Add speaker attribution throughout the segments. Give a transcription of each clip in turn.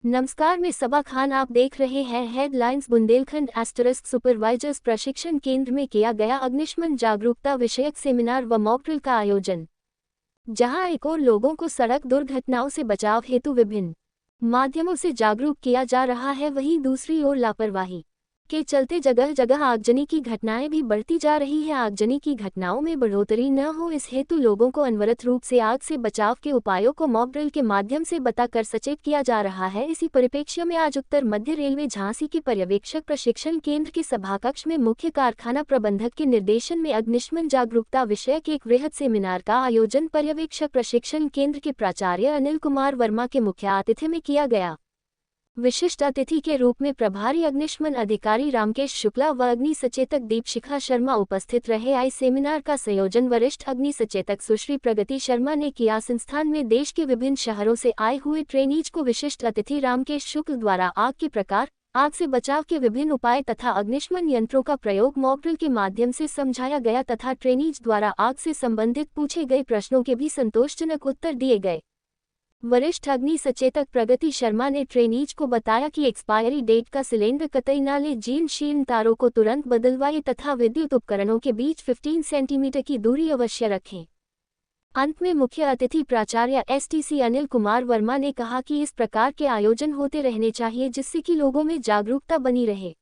Speaker 1: नमस्कार, मैं सबा खान। आप देख रहे हैं हेडलाइंस। बुंदेलखंड * सुपरवाइजर्स प्रशिक्षण केंद्र में किया गया अग्निशमन जागरूकता विषयक सेमिनार व मॉक ड्रिल का आयोजन, जहां एक ओर लोगों को सड़क दुर्घटनाओं से बचाव हेतु विभिन्न माध्यमों से जागरूक किया जा रहा है, वहीं दूसरी ओर लापरवाही के चलते जगह जगह आगजनी की घटनाएं भी बढ़ती जा रही है। आगजनी की घटनाओं में बढ़ोतरी न हो, इस हेतु लोगों को अनवरत रूप से आग से बचाव के उपायों को मॉक ड्रिल के माध्यम से बताकर सचेत किया जा रहा है। इसी परिप्रेक्ष्य में आज उत्तर मध्य रेलवे झांसी के पर्यवेक्षक प्रशिक्षण केंद्र के सभाकक्ष में मुख्य कारखाना प्रबंधक के निर्देशन में अग्निशमन जागरूकता विषयक एक वृहद सेमिनार का आयोजन पर्यवेक्षक प्रशिक्षण केंद्र के प्राचार्य अनिल कुमार वर्मा के मुख्य आतिथ्य में किया गया। विशिष्ट अतिथि के रूप में प्रभारी अग्निशमन अधिकारी रामकेश शुक्ला व अग्नि सचेतक दीपशिखा शर्मा उपस्थित रहे। इस सेमिनार का संयोजन वरिष्ठ अग्नि सचेतक सुश्री प्रगति शर्मा ने किया। संस्थान में देश के विभिन्न शहरों से आए हुए ट्रेनीज को विशिष्ट अतिथि रामकेश शुक्ल द्वारा आग के प्रकार, आग से बचाव के विभिन्न उपाय तथा अग्निशमन यंत्रों का प्रयोग मॉक ड्रिल के माध्यम से समझाया गया तथा ट्रेनीज द्वारा आग से संबंधित पूछे गए प्रश्नों के भी संतोषजनक उत्तर दिए गए। वरिष्ठ अग्नि सचेतक प्रगति शर्मा ने ट्रेनीज को बताया कि एक्सपायरी डेट का सिलेंडर कतई न ले, जीर्ण तारों को तुरंत बदलवाए तथा विद्युत उपकरणों के बीच 15 सेंटीमीटर की दूरी अवश्य रखें। अंत में मुख्य अतिथि प्राचार्य STC अनिल कुमार वर्मा ने कहा कि इस प्रकार के आयोजन होते रहने चाहिए, जिससे कि लोगों में जागरूकता बनी रहे।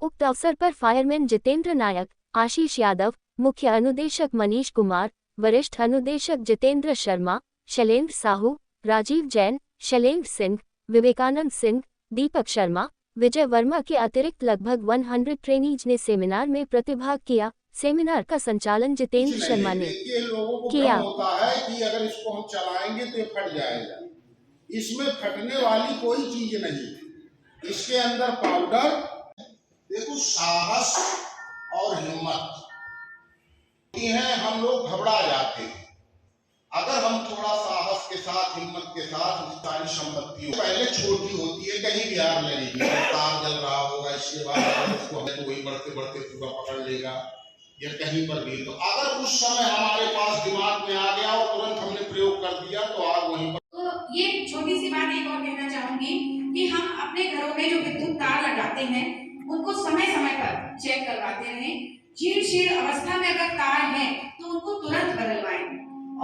Speaker 1: उक्त अवसर पर फायरमैन जितेंद्र नायक, आशीष यादव, मुख्य अनुदेशक मनीष कुमार, वरिष्ठ अनुदेशक जितेंद्र शर्मा, शैलेंद्र साहू, राजीव जैन, शैलेंद्र सिंह, विवेकानंद सिंह, दीपक शर्मा, विजय वर्मा के अतिरिक्त लगभग 100 ट्रेनीज ने सेमिनार में प्रतिभाग किया। सेमिनार का संचालन जितेंद्र शर्मा ने
Speaker 2: लोगों को
Speaker 1: किया।
Speaker 2: भ्रम होता है कि अगर इसको हम चलाएंगे तो ये फट जाएगा। इसमें फटने वाली कोई चीज नहीं है। इसके अंदर पाउडर, देखो, साहस और हिम्मत है। हम लोग घबरा जाते हैं। अगर हम थोड़ा साहस के साथ, हिम्मत के साथ सारी संपत्ति पहले छोटी होती है, कहीं भी आग लगेगी, तार जल रहा होगा, इसके बाद उसको हमें तो वही बढ़ते बढ़ते पूरा पकड़ लेगा या कहीं पर भी। तो अगर उस समय हमारे पास दिमाग में आ गया और तुरंत हमने प्रयोग कर दिया तो आग वहीं पर।
Speaker 3: तो ये छोटी सी बात एक और कहना चाहूंगी कि हम अपने घरों में जो विद्युत तार लगाते हैं उनको समय समय पर चेक करवाते रहें। जीर्ण अवस्था में अगर तार है तो उनको तुरंत बदलवाएं।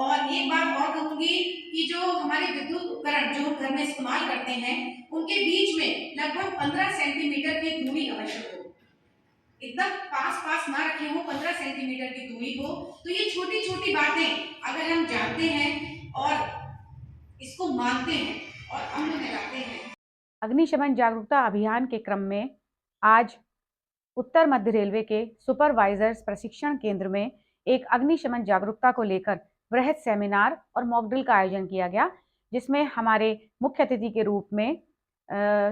Speaker 3: और एक बात और कहूंगी कि जो हमारे विद्युत उपकरण जो घर में इस्तेमाल करते हैं उनके बीच में लगभग 15 सेंटीमीटर की दूरी आवश्यक हो। एकदम पास ना रखे हो, 15 सेंटीमीटर की दूरी हो। तो ये छोटी छोटी बातें अगर हम जानते हैं और इसको मानते हैं और अमल में लाते हैं।
Speaker 4: अग्निशमन जागरूकता अभियान के क्रम में आज उत्तर मध्य रेलवे के सुपरवाइजर्स प्रशिक्षण केंद्र में एक अग्निशमन जागरूकता को लेकर वृहद सेमिनार और मॉक ड्रिल का आयोजन किया गया, जिसमें हमारे मुख्य अतिथि के रूप में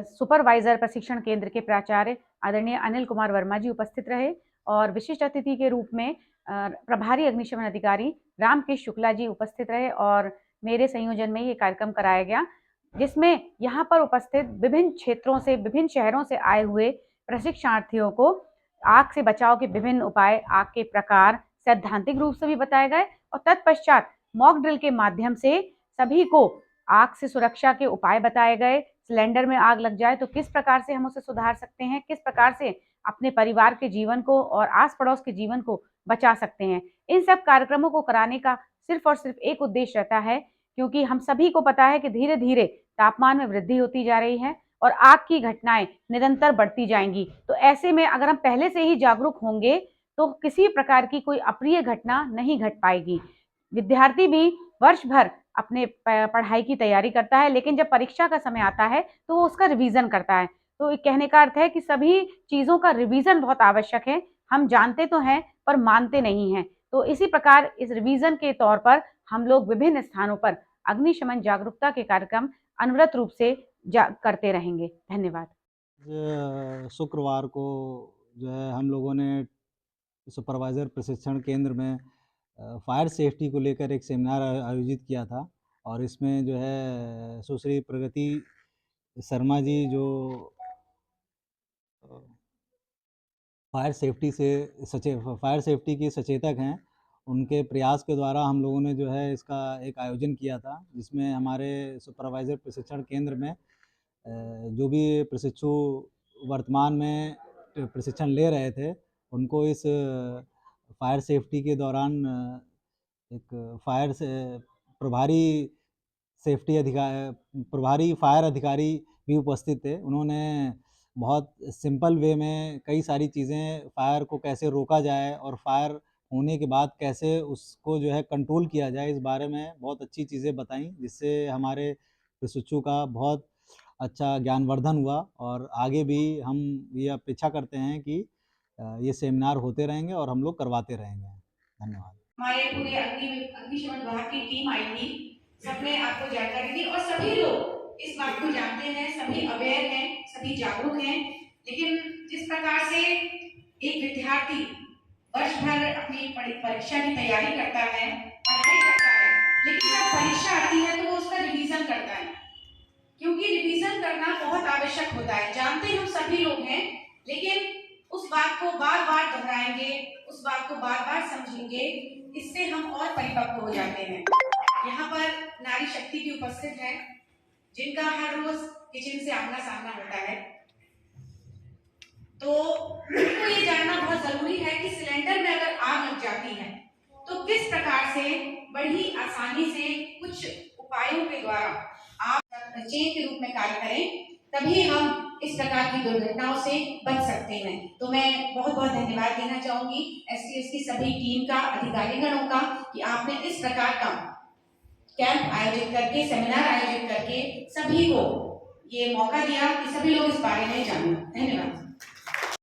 Speaker 4: सुपरवाइजर प्रशिक्षण केंद्र के प्राचार्य आदरणीय अनिल कुमार वर्मा जी उपस्थित रहे और विशिष्ट अतिथि के रूप में प्रभारी अग्निशमन अधिकारी रामकेश शुक्ला जी उपस्थित रहे और मेरे संयोजन में ये कार्यक्रम कराया गया, जिसमें यहाँ पर उपस्थित विभिन्न क्षेत्रों से, विभिन्न शहरों से आए हुए प्रशिक्षणार्थियों को आग से बचाव के विभिन्न उपाय, आग के प्रकार सैद्धांतिक रूप से भी बताए गए और तत्पश्चात मॉक ड्रिल के माध्यम से सभी को आग से सुरक्षा के उपाय बताए गए। सिलेंडर में आग लग जाए तो किस प्रकार से हम उसे सुधार सकते हैं, किस प्रकार से अपने परिवार के जीवन को और आस पड़ोस के जीवन को बचा सकते हैं। इन सब कार्यक्रमों को कराने का सिर्फ और सिर्फ एक उद्देश्य रहता है, क्योंकि हम सभी को पता है कि धीरे धीरे तापमान में वृद्धि होती जा रही है और आग की घटनाएं निरंतर बढ़ती जाएंगी। तो ऐसे में अगर हम पहले से ही जागरूक होंगे तो किसी प्रकार की कोई अप्रिय घटना नहीं घट पाएगी। विद्यार्थी भी वर्ष भर अपने पढ़ाई की तैयारी करता है, लेकिन जब परीक्षा का समय आता है तो वो उसका रिवीजन करता है। तो कहने का अर्थ है कि सभी चीज़ों का रिवीजन बहुत आवश्यक है। हम जानते तो हैं पर मानते नहीं हैं। तो इसी प्रकार इस रिवीजन के तौर पर हम लोग विभिन्न स्थानों पर अग्निशमन जागरूकता के कार्यक्रम अनवरत रूप से करते रहेंगे। धन्यवाद।
Speaker 5: शुक्रवार को जो है हम लोगों ने सुपरवाइज़र प्रशिक्षण केंद्र में फायर सेफ्टी को लेकर एक सेमिनार आयोजित किया था और इसमें जो है सुश्री प्रगति शर्मा जी जो फायर सेफ्टी की सचेतक हैं, उनके प्रयास के द्वारा हम लोगों ने जो है इसका एक आयोजन किया था, जिसमें हमारे सुपरवाइज़र प्रशिक्षण केंद्र में जो भी प्रशिक्षु वर्तमान में प्रशिक्षण ले रहे थे, उनको इस फायर सेफ्टी के दौरान एक फायर से प्रभारी सेफ्टी प्रभारी फायर अधिकारी भी उपस्थित थे। उन्होंने बहुत सिंपल वे में कई सारी चीज़ें फायर को कैसे रोका जाए और फायर होने के बाद कैसे उसको जो है कंट्रोल किया जाए, इस बारे में बहुत अच्छी चीज़ें बताईं, जिससे हमारे प्रशिक्षु का बहुत अच्छा ज्ञानवर्धन हुआ और आगे भी हम ये अपेक्षा करते हैं कि ये सेमिनार होते रहेंगे और हम लोग करवाते रहेंगे। धन्यवाद।
Speaker 3: हमारे पूरे अग्निशमन विभाग की टीम आई थी, सबने आपको जानकारी दी और सभी लोग इस बात को जानते हैं, सभी अवेयर हैं, सभी जागरूक हैं। लेकिन जिस प्रकार से एक विद्यार्थी वर्ष भर अपनी परीक्षा की तैयारी करता है, पढ़ाई करता है, लेकिन जब परीक्षा आती है तो वो उसका रिवीजन करता है, क्योंकि रिवीजन करना बहुत आवश्यक होता है। जानते हम सभी लोग हैं, लेकिन उस बात को बार बार दोहराएंगे, उस बात को बार बार समझेंगे, इससे हम और परिपक्व हो जाते हैं। यहाँ पर नारी शक्ति भी उपस्थित है, जिनका हर रोज किचन से आमना सामना होता है। तो उनको ये जानना बहुत जरूरी है कि सिलेंडर में अगर आग लग जाती है तो किस प्रकार से बड़ी आसानी से कुछ उपायों के द्वारा आप चेन के रूप में कार्य करें, तभी हम इस प्रकार की दुर्घटनाओं से बच सकते हैं। तो मैं बहुत बहुत धन्यवाद देना चाहूंगी STS की सभी टीम का, अधिकारीगणों का, कि आपने इस प्रकार का कैंप आयोजित करके, सेमिनार आयोजित करके सभी को ये मौका दिया कि सभी लोग इस बारे में जानें। धन्यवाद।